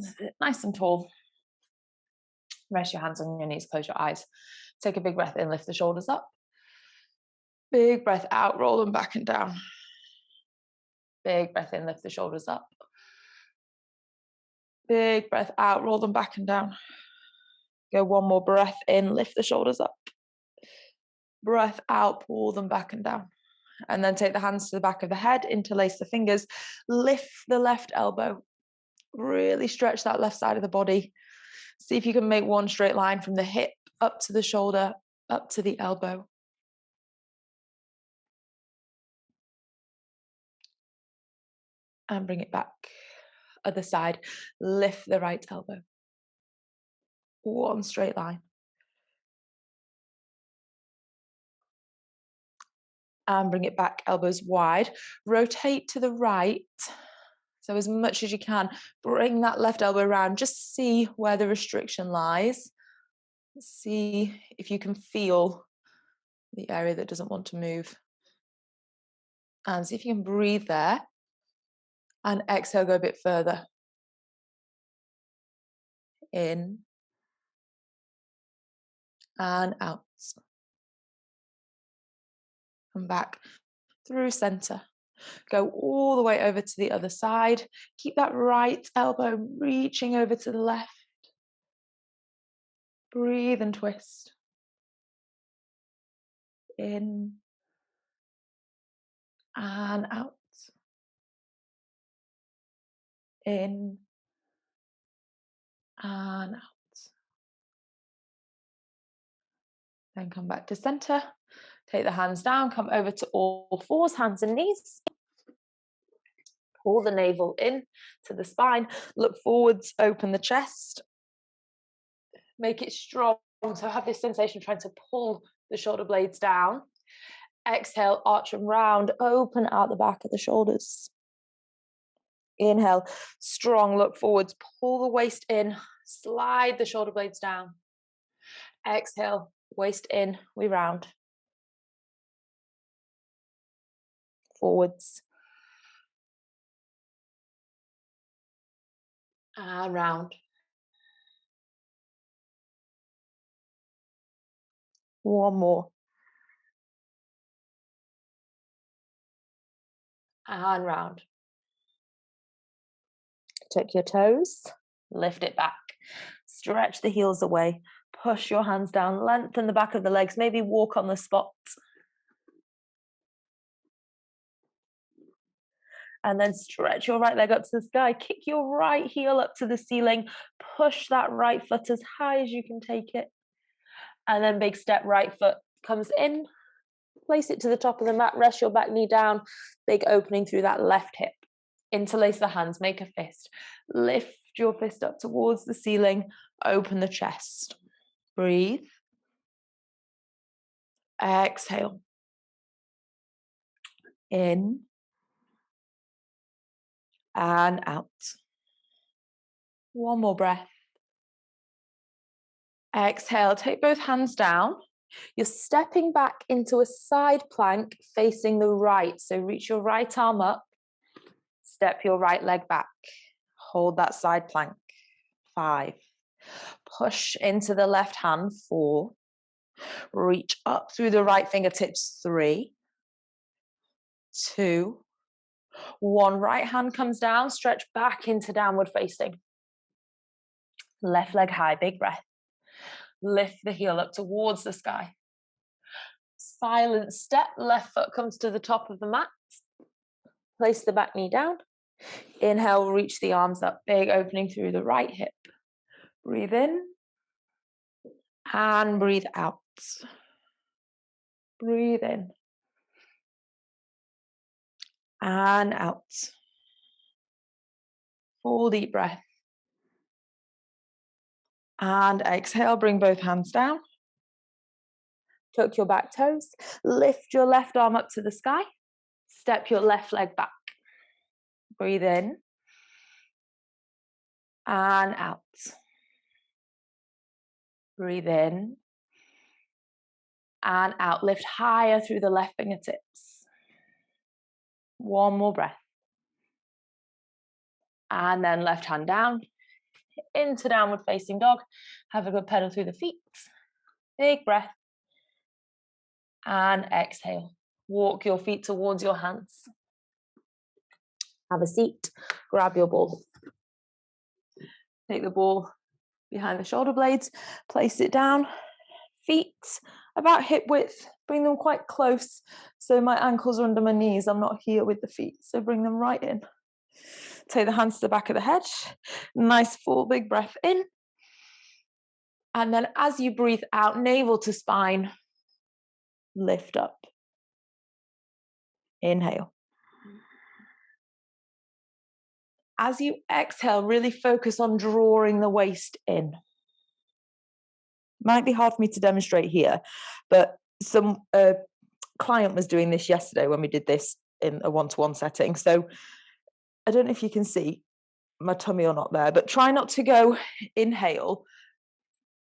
Sit nice and tall. Rest your hands on your knees, close your eyes. Take a big breath in, lift the shoulders up. Big breath out, roll them back and down. Big breath in, lift the shoulders up. Big breath out, roll them back and down. Go one more breath in, lift the shoulders up. Breath out, pull them back and down. And then take the hands to the back of the head, interlace the fingers, lift the left elbow. Really stretch that left side of the body. See if you can make one straight line from the hip up to the shoulder, up to the elbow. And bring it back. Other side, lift the right elbow. One straight line. And bring it back, elbows wide. Rotate to the right. So as much as you can, bring that left elbow around. Just see where the restriction lies. See if you can feel the area that doesn't want to move. And see if you can breathe there. And exhale, go a bit further. In. And out. And back through center. Go all the way over to the other side. Keep that right elbow reaching over to the left. Breathe and twist. In and out. In and out. Then come back to center. Take the hands down, come over to all fours, hands and knees. Pull the navel in to the spine. Look forwards, open the chest. Make it strong. So have this sensation of trying to pull the shoulder blades down. Exhale, arch and round, open out the back of the shoulders. Inhale, strong, look forwards, pull the waist in, slide the shoulder blades down. Exhale, waist in, we round. Forwards. And round. One more. And round. Tuck your toes, lift it back. Stretch the heels away. Push your hands down, lengthen the back of the legs, maybe walk on the spot. And then stretch your right leg up to the sky. Kick your right heel up to the ceiling. Push that right foot as high as you can take it. And then big step, right foot comes in. Place it to the top of the mat. Rest your back knee down. Big opening through that left hip. Interlace the hands. Make a fist. Lift your fist up towards the ceiling. Open the chest. Breathe. Exhale. In. And out. One more breath. Exhale, take both hands down. You're stepping back into a side plank facing the right. So reach your right arm up. Step your right leg back. Hold that side plank. 5. Push into the left hand. 4. Reach up through the right fingertips. 3. 2. 1. Right hand comes down. Stretch back into downward facing. Left leg high. Big breath. Lift the heel up towards the sky. Silent step. Left foot comes to the top of the mat. Place the back knee down. Inhale, reach the arms up. Big opening through the right hip. Breathe in. And breathe out. Breathe in. And out. Full deep breath. And exhale, bring both hands down. Tuck your back toes. Lift your left arm up to the sky. Step your left leg back. Breathe in. And out. Breathe in. And out. Lift higher through the left fingertips. One more breath. And then left hand down. into downward facing dog. Have a good pedal through the feet. Big breath. And exhale. Walk your feet towards your hands. Have a seat. Grab your ball. Take the ball behind the shoulder blades. Place it down. Feet about hip width. Bring them quite close. So my ankles are under my knees. I'm not here with the feet. So bring them right in. Take the hands to the back of the head. Nice full big breath in. And then as you breathe out, navel to spine, lift up. Inhale. As you exhale, really focus on drawing the waist in. Might be hard for me to demonstrate here, but some client was doing this yesterday when we did this in a one-to-one setting. So I don't know if you can see my tummy or not there, but try not to go inhale,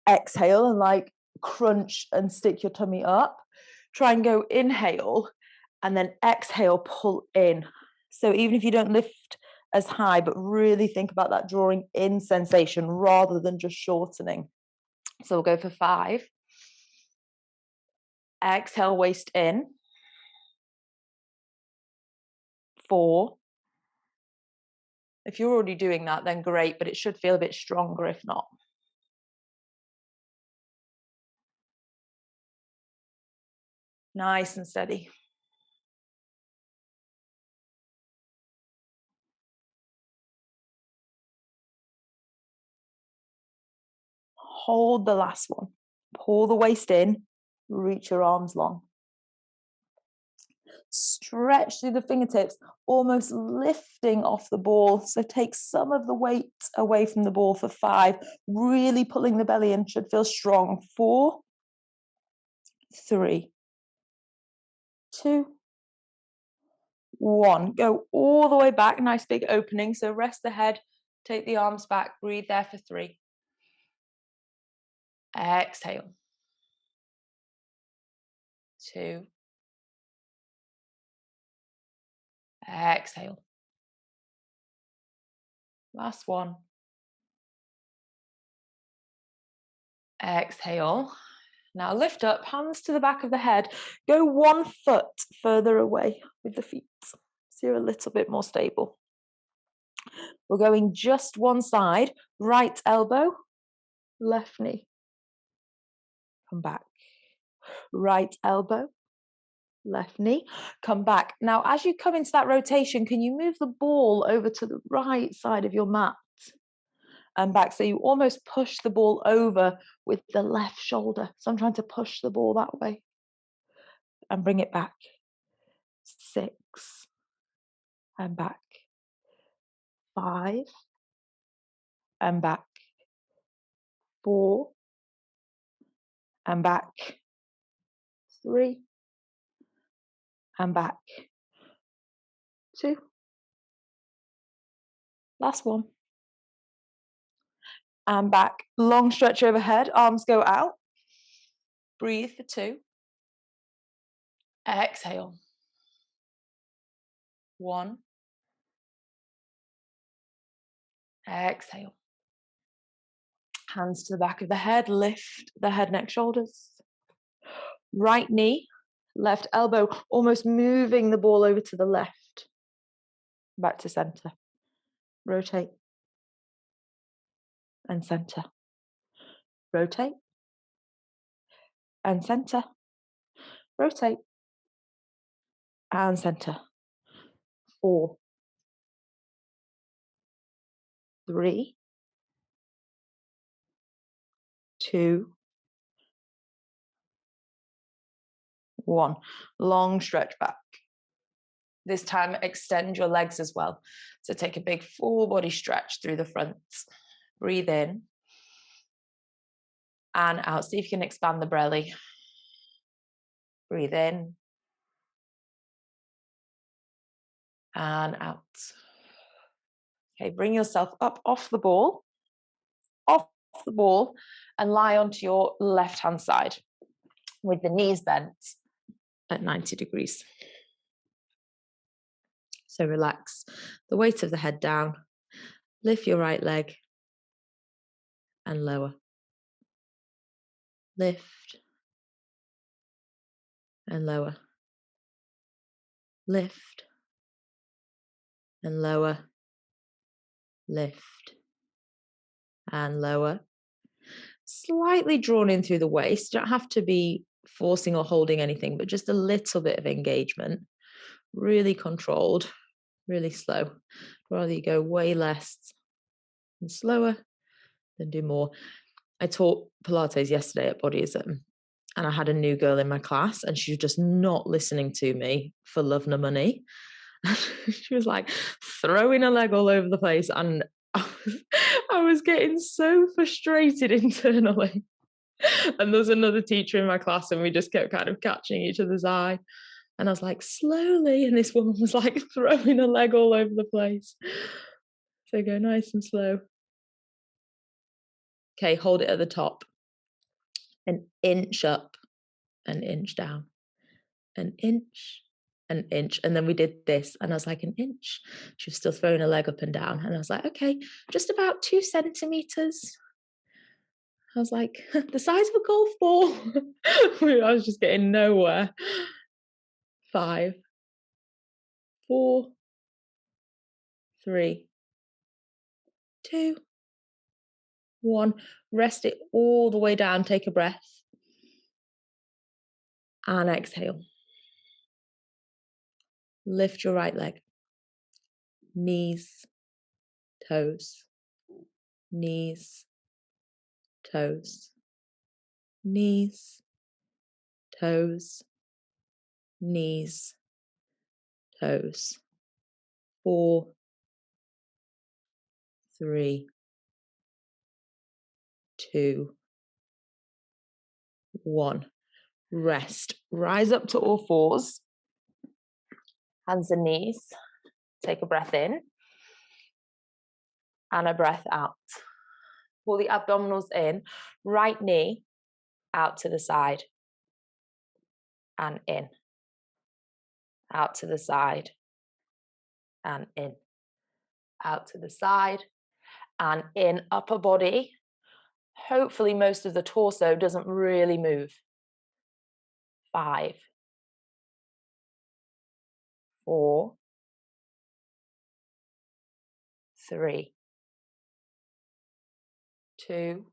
exhale and like crunch and stick your tummy up. Try and go inhale and then exhale, pull in. So even if you don't lift as high, but really think about that drawing in sensation rather than just shortening. So we'll go for 5. Exhale, waist in. 4. If you're already doing that, then great, but it should feel a bit stronger if not. Nice and steady. Hold the last one. Pull the waist in, reach your arms long. Stretch through the fingertips, almost lifting off the ball. So take some of the weight away from the ball for 5. Really pulling the belly in, should feel strong. 4, 3, 2, 1. Go all the way back, nice big opening. So rest the head, take the arms back, breathe there for 3. Exhale. 2. Exhale. Last one. Exhale. Now lift up, hands to the back of the head. Go 1 foot further away with the feet, so you're a little bit more stable. We're going just one side, right elbow, left knee. Come back. Right elbow, left knee, come back. Now, as you come into that rotation, can you move the ball over to the right side of your mat and back? So you almost push the ball over with the left shoulder. So I'm trying to push the ball that way and bring it back. 6 and back. 5 and back. 4 and back. 3 and back. 2. Last one. And back. Long stretch overhead. Arms go out. Breathe for 2. Exhale. 1. Exhale. Hands to the back of the head. Lift the head, neck, shoulders. Right knee, left elbow, almost moving the ball over to the left. Back to center. Rotate. And center. Rotate. And center. Rotate. And center. 4. 3. 2. 1. Long stretch back. This time, extend your legs as well. So take a big full body stretch through the front. Breathe in. And out. See if you can expand the belly. Breathe in. And out. Okay, bring yourself up off the ball, and lie onto your left-hand side with the knees bent at 90 degrees. So relax the weight of the head down, lift your right leg, and lower. Lift and lower. Lift and lower. Lift and lower. Slightly drawn in through the waist. You don't have to be forcing or holding anything, but just a little bit of engagement. Really controlled, really slow. Rather you go way less and slower than do more. I taught Pilates yesterday at Bodyism, and I had a new girl in my class, and she was just not listening to me for love nor money. She was like throwing her leg all over the place, and I was getting so frustrated internally. And there was another teacher in my class, and we just kept kind of catching each other's eye. And I was like, slowly. And this woman was like throwing her leg all over the place. So go nice and slow. Okay, hold it at the top. An inch up, an inch down, an inch, an inch. And then we did this, and I was like, an inch. She was still throwing her leg up and down. And I was like, okay, just about 2 centimeters. I was like, the size of a golf ball. I was just getting nowhere. 5, 4, 3, 2, 1. Rest it all the way down. Take a breath. And exhale. Lift your right leg. Knees, toes, knees, toes, knees, toes, knees, toes. 4, 3, 2, 1. Rest. Rise up to all fours. Hands and knees. Take a breath in. And a breath out. Pull the abdominals in. Right knee out to the side. And in. Out to the side. And in. Out to the side. And in. Upper body. Hopefully most of the torso doesn't really move. 5, 4, 3, 2,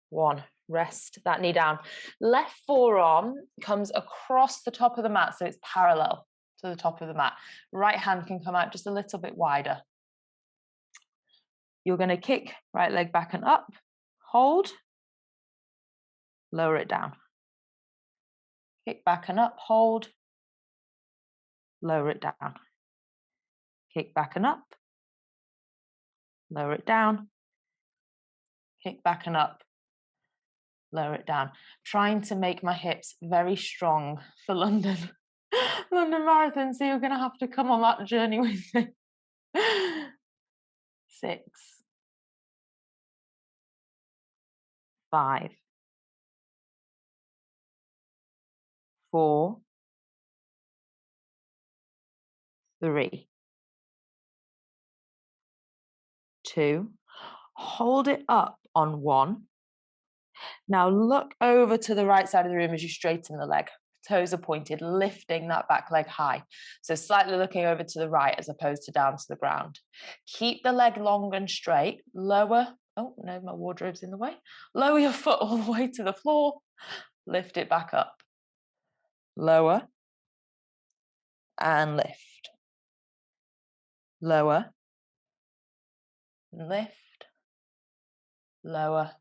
1. Rest that knee down. Left forearm comes across the top of the mat, so it's parallel to the top of the mat. Right hand can come out just a little bit wider. You're going to kick right leg back and up. Hold. Lower it down. Kick back and up. Hold. Lower it down. Kick back and up. Lower it down. Kick back and up. Lower it down. Trying to make my hips very strong for London Marathon, so you're going to have to come on that journey with me. 6, 5, 4, 3, 2. Hold it up on 1. Now look over to the right side of the room as you straighten the leg. Toes are pointed, lifting that back leg high. So slightly looking over to the right as opposed to down to the ground. Keep the leg long and straight. Lower. Oh, no, my wardrobe's in the way. Lower your foot all the way to the floor. Lift it back up. Lower. And lift. Lower. Lift. Lower.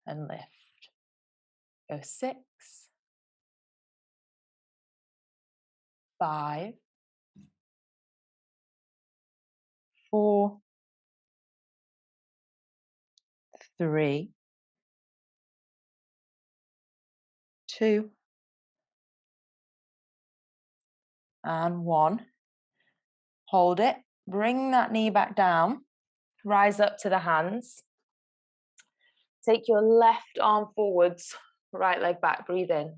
And lift. Go 6, 5, 4, 3, 2, and 1. Hold it. Bring that knee back down. Rise up to the hands. Take your left arm forwards, right leg back. Breathe in.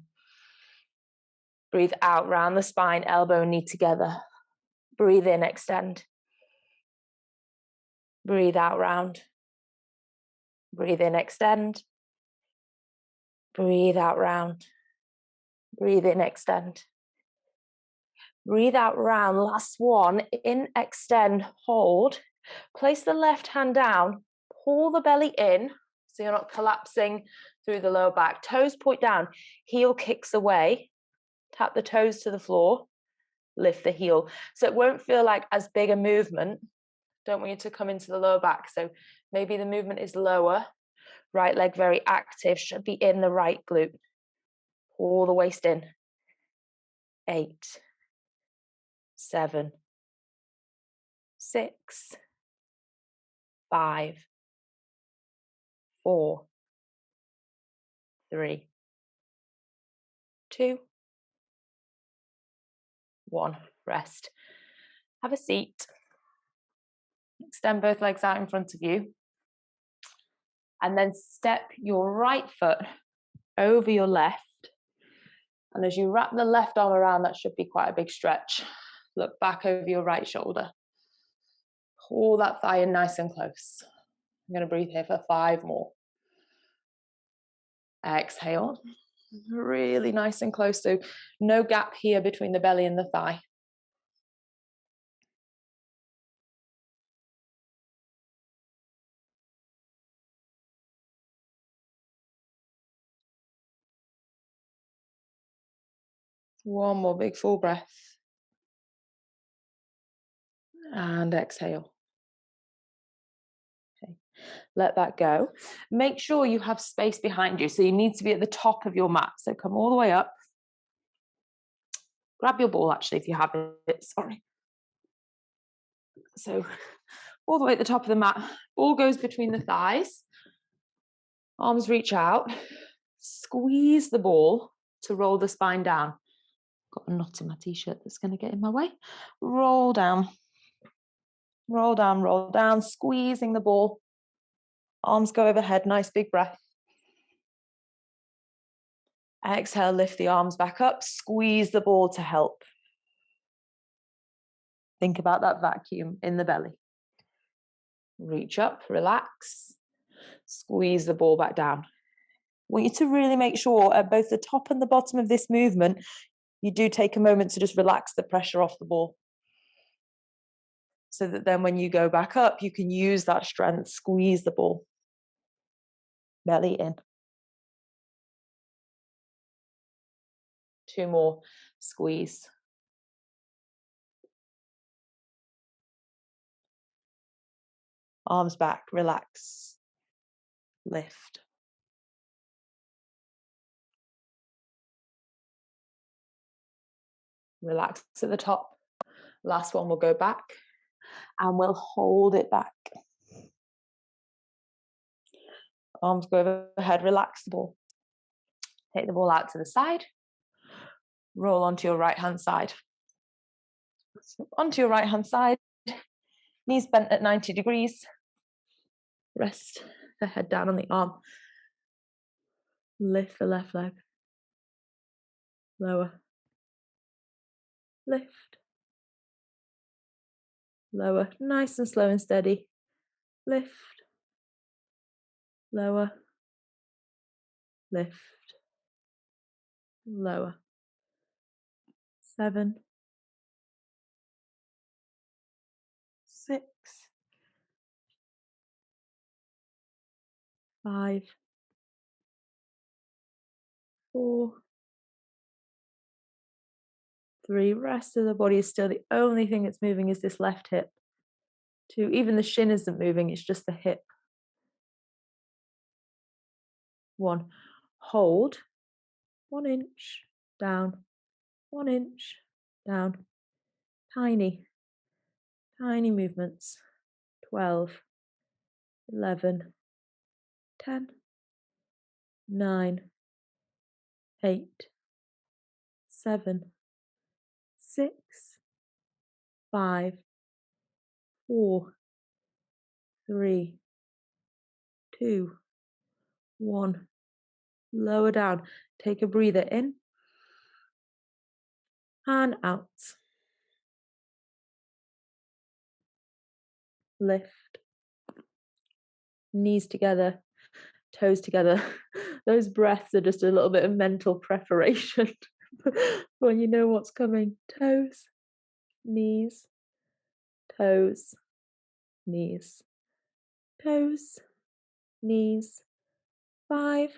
Breathe out, round the spine, elbow and knee together. Breathe in, extend. Breathe out, round. Breathe in, extend. Breathe out, round. Breathe in, extend. Breathe out, round. Last one. In, extend, hold. Place the left hand down. Pull the belly in so you're not collapsing through the lower back. Toes point down. Heel kicks away. Tap the toes to the floor. Lift the heel. So it won't feel like as big a movement. Don't want you to come into the lower back. So maybe the movement is lower. Right leg very active. Should be in the right glute. Pull the waist in. 8, 7, 6, 5, 4, 3, 2, 1. Rest. Have a seat. Extend both legs out in front of you. And then step your right foot over your left. And as you wrap the left arm around, that should be quite a big stretch. Look back over your right shoulder. Pull that thigh in nice and close. I'm going to breathe here for 5 more. Exhale. Really nice and close. So no gap here between the belly and the thigh. One more big full breath. And exhale. Okay. Let that go. Make sure you have space behind you. So you need to be at the top of your mat. So come all the way up. Grab your ball actually if you have it. Sorry. So all the way at the top of the mat. Ball goes between the thighs. Arms reach out. Squeeze the ball to roll the spine down. Got a knot in my t-shirt that's going to get in my way. Roll down. Roll down, roll down. Squeezing the ball. Arms go overhead. Nice big breath. Exhale, lift the arms back up. Squeeze the ball to help. Think about that vacuum in the belly. Reach up, relax. Squeeze the ball back down. I want you to really make sure at both the top and the bottom of this movement, you do take a moment to just relax the pressure off the ball. So that then when you go back up, you can use that strength, squeeze the ball. Belly in. 2 more, squeeze. Arms back, relax. Lift. Relax at the top. Last one, we'll go back and we'll hold it back. Arms go overhead, relax the ball. Take the ball out to the side. Roll onto your right hand side. So onto your right hand side. Knees bent at 90 degrees. Rest the head down on the arm. Lift the left leg. Lower. Lift. Lower. Nice and slow and steady. Lift. Lower. Lift. Lower. 7, 6, 5, 4, 3. Rest of the body is still. The only thing that's moving is this left hip. 2. Even the shin isn't moving, it's just the hip. 1. Hold. 1 inch down. 1 inch down. Tiny, tiny movements. 12, 11, 10, 9, 8, 7, 6, 5, 4, 3, 2, 1. Lower down. Take a breather in and out. Lift. knees together, toes together. Those breaths are just a little bit of mental preparation when you know what's coming. Toes, knees, toes, knees, toes, knees. 5,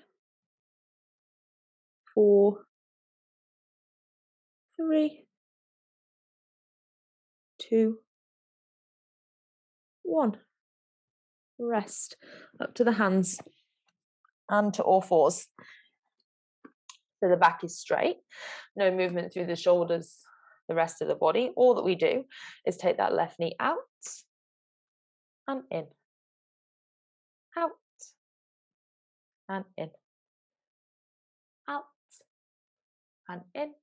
4, 3, 2, 1. Rest. Up to the hands and to all fours. So the back is straight, no movement through the shoulders, the rest of the body. All that we do is take that left knee out and in, out and in, out and in,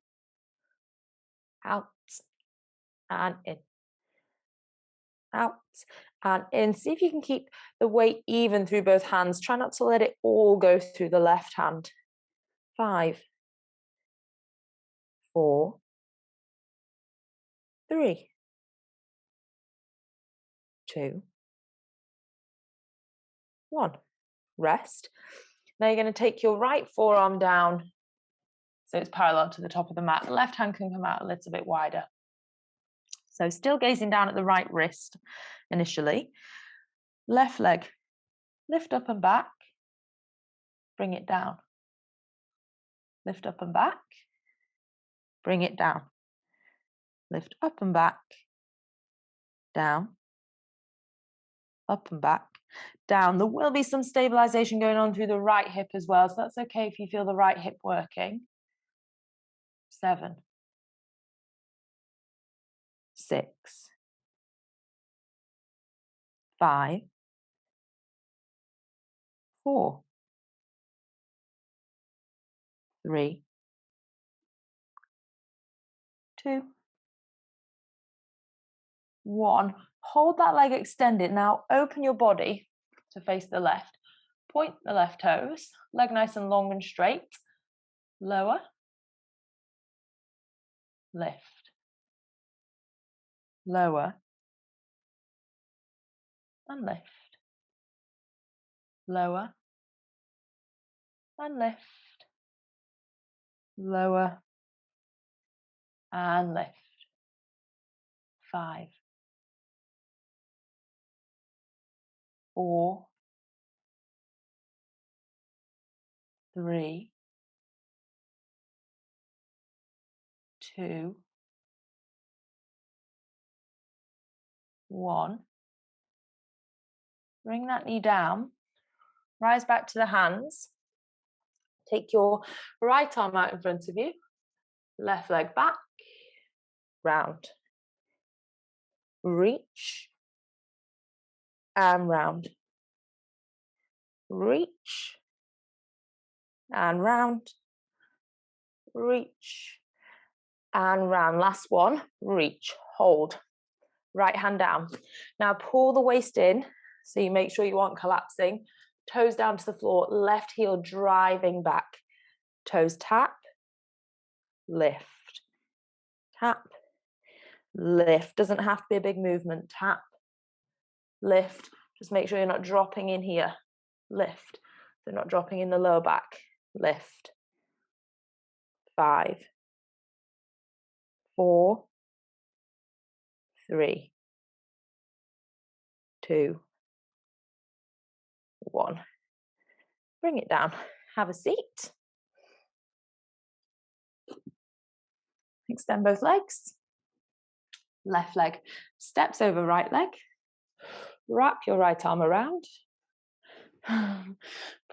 out and in, out and in. See if you can keep the weight even through both hands. Try not to let it all go through the left hand. 5, 4, 3, 2, 1. Rest. Now you're going to take your right forearm down so it's parallel to the top of the mat. The left hand can come out a little bit wider. So still gazing down at the right wrist initially. Left leg, lift up and back, bring it down. Lift up and back, bring it down. Lift up and back, down, up and back, down. There will be some stabilization going on through the right hip as well, so that's okay if you feel the right hip working. 7, 6, 5, 4, 3, 2, 1. Hold that leg extended. Now open your body to face the left. Point the left toes, leg nice and long and straight. Lower, lift, lower, and lift, lower, and lift, lower, and lift. 5, 4, 3, 2, 1. Bring that knee down, rise back to the hands. Take your right arm out in front of you, left leg back, round, reach, and round, reach, and round, reach, and round. Last one, reach, hold. Right hand down. Now pull the waist in so you make sure you aren't collapsing. Toes down to the floor, left heel driving back. Toes tap, lift, tap, lift. Doesn't have to be a big movement. Tap, lift. Just make sure you're not dropping in here. Lift. So not dropping in the lower back. Lift. 5, 4, 3, 2, 1. Bring it down. Have a seat. Extend both legs. Left leg steps over right leg. Wrap your right arm around.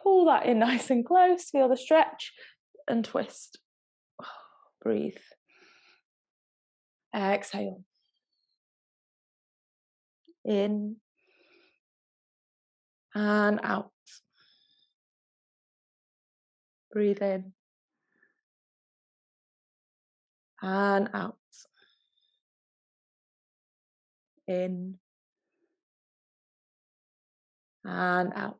Pull that in nice and close. Feel the stretch and twist. Breathe. Exhale. In and out. Breathe in and out. In and out.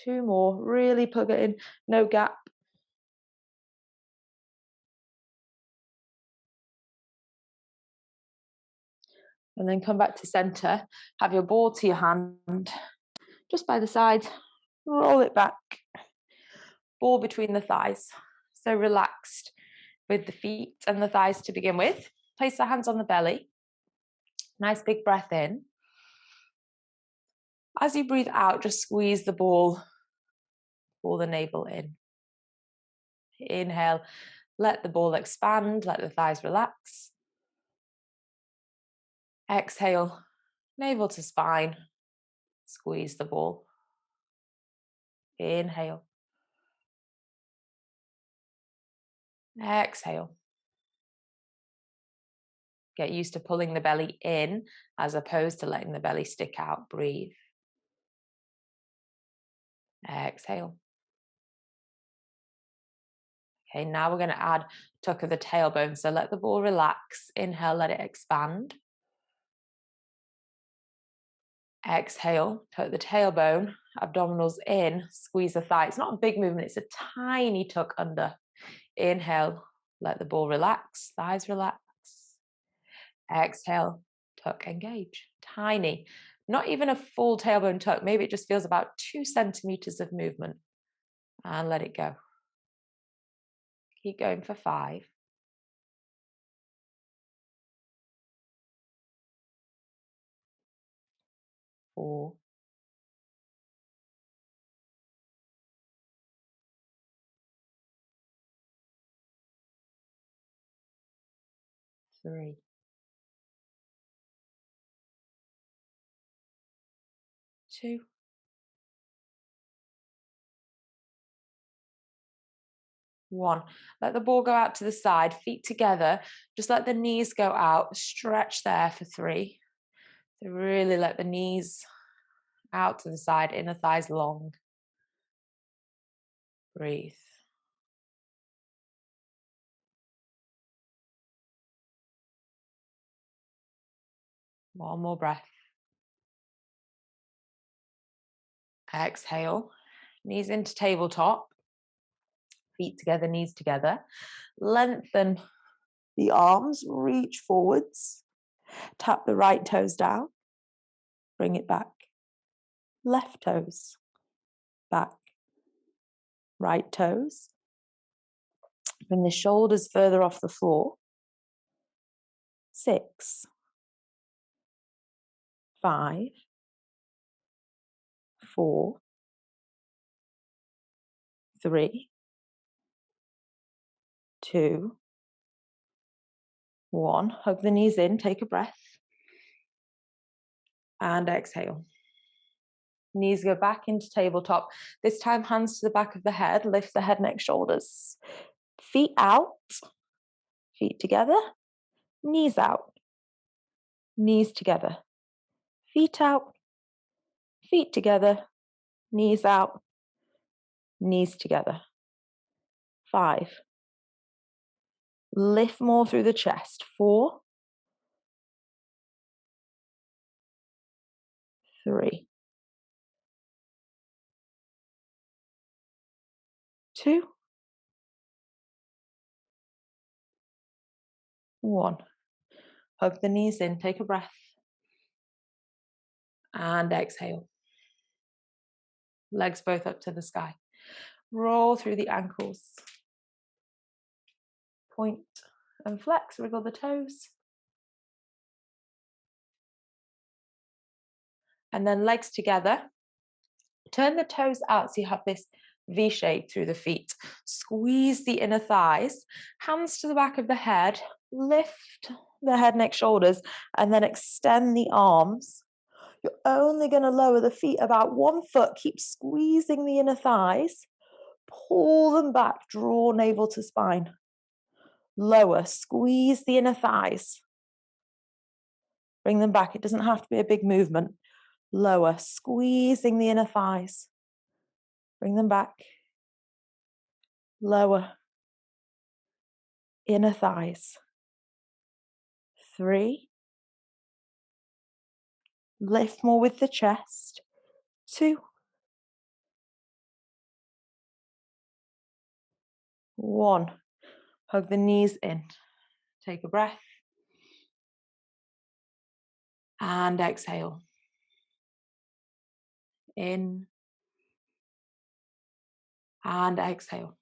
2 more. Really plug it in. No gap. And then come back to center. Have your ball to your hand. just by the sides, roll it back, ball between the thighs. So relaxed with the feet and the thighs to begin with. Place the hands on the belly. Nice big breath in. As you breathe out, just squeeze the ball, pull the navel in. Inhale, let the ball expand, let the thighs relax. Exhale, navel to spine, squeeze the ball. Inhale. Exhale. Get used to pulling the belly in as opposed to letting the belly stick out. Breathe. Exhale. Okay, now we're going to add tuck of the tailbone. So let the ball relax. Inhale, let it expand. Exhale, tuck the tailbone, abdominals in, squeeze the thigh. It's not a big movement, it's a tiny tuck under. Inhale, let the ball relax, thighs relax. Exhale, tuck, engage. Tiny, not even a full tailbone tuck. Maybe it just feels about 2 centimeters of movement. And let it go. Keep going for 5. 4. 3. 2. 1. Let the ball go out to the side, feet together. Just let the knees go out. Stretch there for 3. So really let the knees out to the side, inner thighs long. Breathe. One more breath. Exhale. Knees into tabletop. Feet together, knees together. Lengthen the arms, reach forwards. Tap the right toes down. Bring it back. Left toes back. Right toes. Bring the shoulders further off the floor. 6. 5. 4. 3. 2. 1. Hug the knees in, take a breath. And exhale. Knees go back into tabletop. This time, hands to the back of the head. Lift the head, neck, shoulders. Feet out. Feet together. Knees out. Knees together. Feet out. Feet together. Knees out. Knees together. 5. Lift more through the chest. 4. 3. 2. 1. Hug the knees in, take a breath. And exhale. Legs both up to the sky. Roll through the ankles. Point and flex, wriggle the toes. And then legs together. Turn the toes out so you have this V shape through the feet. Squeeze the inner thighs. Hands to the back of the head. Lift the head, neck, shoulders, and then extend the arms. You're only going to lower the feet about 1 foot. Keep squeezing the inner thighs. Pull them back. Draw navel to spine. Lower. Squeeze the inner thighs. Bring them back. It doesn't have to be a big movement. Lower. Squeezing the inner thighs. Bring them back. Lower. Inner thighs. 3. Lift more with the chest. 2. 1. Hug the knees in. Take a breath. And exhale. In and exhale.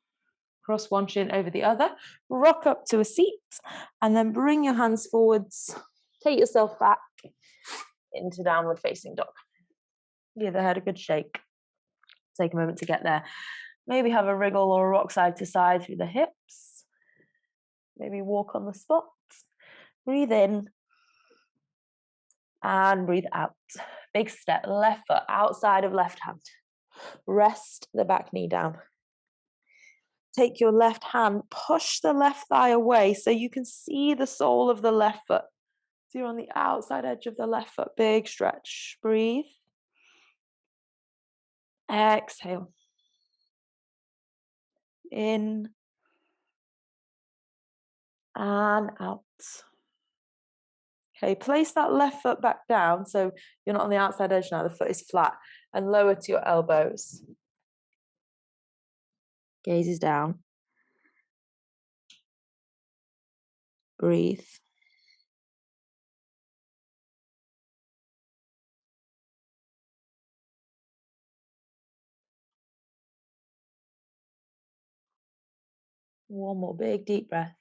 Cross one shin over the other, rock up to a seat, and then bring your hands forwards. Take yourself back into downward facing dog. Give the head a good shake. Take a moment to get there. Maybe have a wriggle or a rock side to side through the hips. Maybe walk on the spot. Breathe in and breathe out. Big step, left foot outside of left hand. Rest the back knee down. Take your left hand, push the left thigh away so you can see the sole of the left foot. So you're on the outside edge of the left foot. Big stretch. Breathe. Exhale. In and out. Okay, place that left foot back down so you're not on the outside edge now, the foot is flat, and lower to your elbows. Gaze is down. Breathe. One more big deep breath.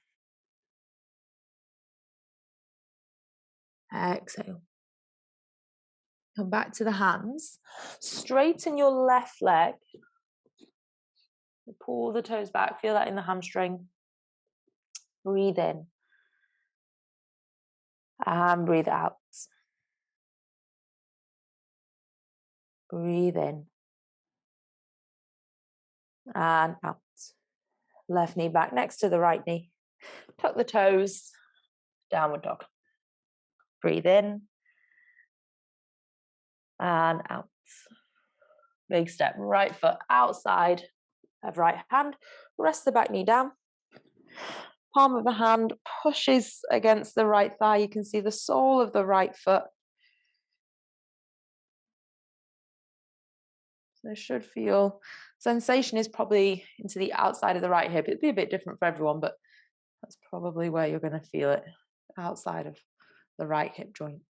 Exhale. Come back to the hands. Straighten your left leg. Pull the toes back. Feel that in the hamstring. Breathe in. And breathe out. Breathe in. And out. Left knee back next to the right knee. Tuck the toes. Downward dog. Breathe in. And out. Big step. Right foot outside of right hand. Rest the back knee down. Palm of the hand pushes against the right thigh. You can see the sole of the right foot. So it should feel, sensation is probably into the outside of the right hip. It'd be a bit different for everyone, but that's probably where you're going to feel it, outside of the right hip joint.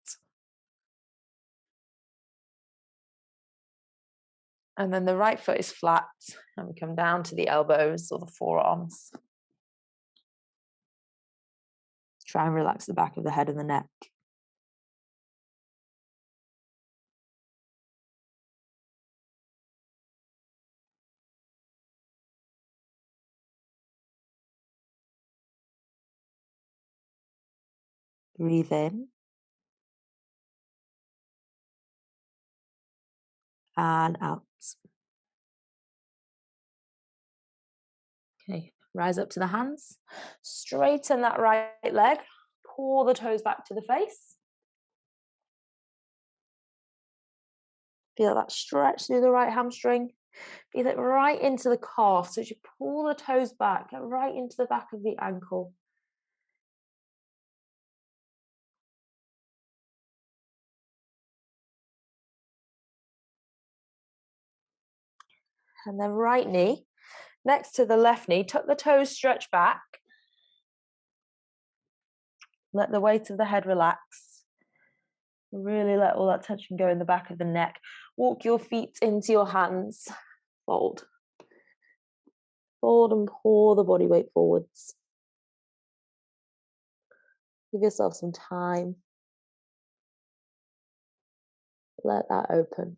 And then the right foot is flat, and we come down to the elbows or the forearms. Try and relax the back of the head and the neck. Breathe in. And out. Okay, rise up to the hands. Straighten that right leg. Pull the toes back to the face. Feel that stretch through the right hamstring. Feel it right into the calf. So as you pull the toes back, get right into the back of the ankle. And then right knee next to the left knee. Tuck the toes, stretch back. Let the weight of the head relax. Really let all that tension go in the back of the neck. Walk your feet into your hands. Fold. Fold and pour the body weight forwards. Give yourself some time. Let that open.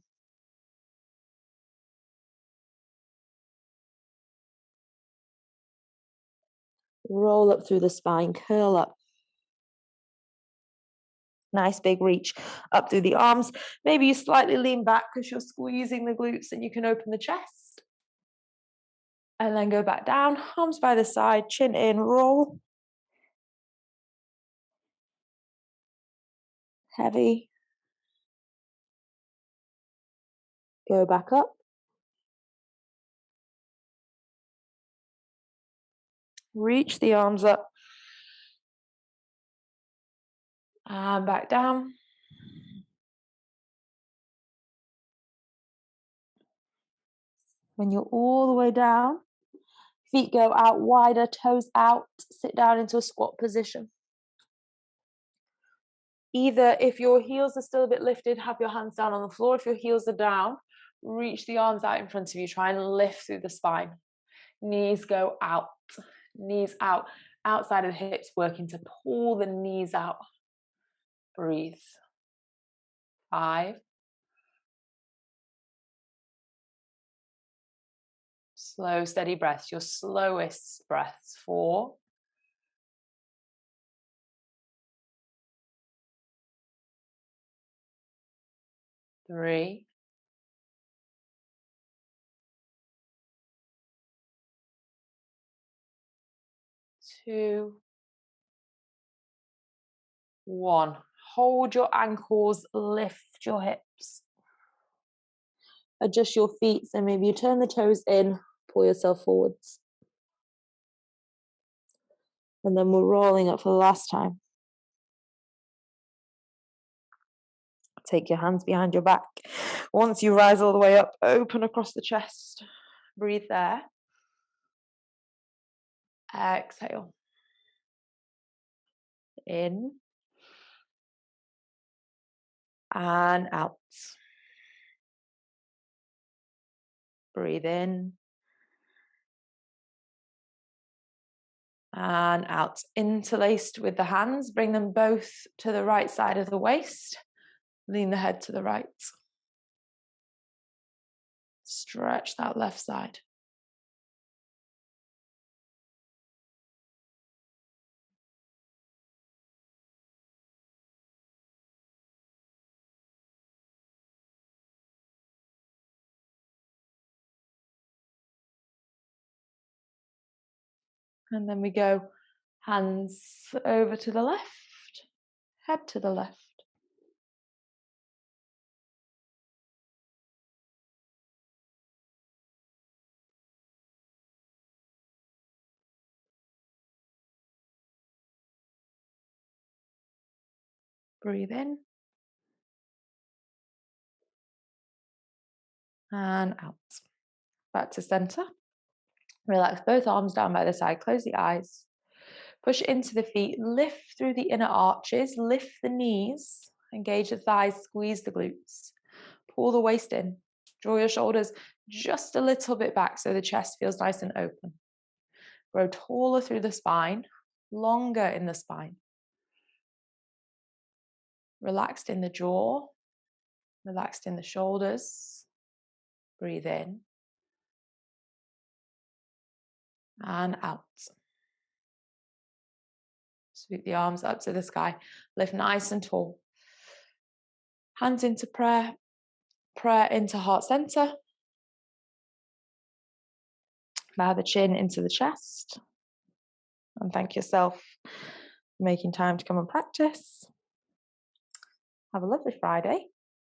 Roll up through the spine, curl up. Nice big reach up through the arms. Maybe you slightly lean back because you're squeezing the glutes and you can open the chest. And then go back down, arms by the side, chin in, roll. Heavy. Go back up. Reach the arms up. And back down. When you're all the way down, feet go out wider, toes out, sit down into a squat position. Either if your heels are still a bit lifted, have your hands down on the floor. If your heels are down, reach the arms out in front of you. Try and lift through the spine. Knees go out. Knees out. Outside of the hips, working to pull the knees out. Breathe. 5. Slow, steady breaths. Your slowest breaths. 4. 3. 2. 1. Hold your ankles, lift your hips. Adjust your feet, so maybe you turn the toes in, pull yourself forwards. And then we're rolling up for the last time. Take your hands behind your back. Once you rise all the way up, open across the chest. Breathe there. Exhale. In. And out. Breathe in. And out. Interlaced with the hands. Bring them both to the right side of the waist. Lean the head to the right. Stretch that left side. And then we go hands over to the left, head to the left. Breathe in. And out. Back to center. Relax both arms down by the side. Close the eyes. Push into the feet. Lift through the inner arches. Lift the knees. Engage the thighs. Squeeze the glutes. Pull the waist in. Draw your shoulders just a little bit back so the chest feels nice and open. Grow taller through the spine. Longer in the spine. Relaxed in the jaw. Relaxed in the shoulders. Breathe in. And out. Sweep the arms up to the sky. Lift nice and tall. Hands into prayer. Prayer into heart center. Bow the chin into the chest. And thank yourself for making time to come and practice. Have a lovely Friday.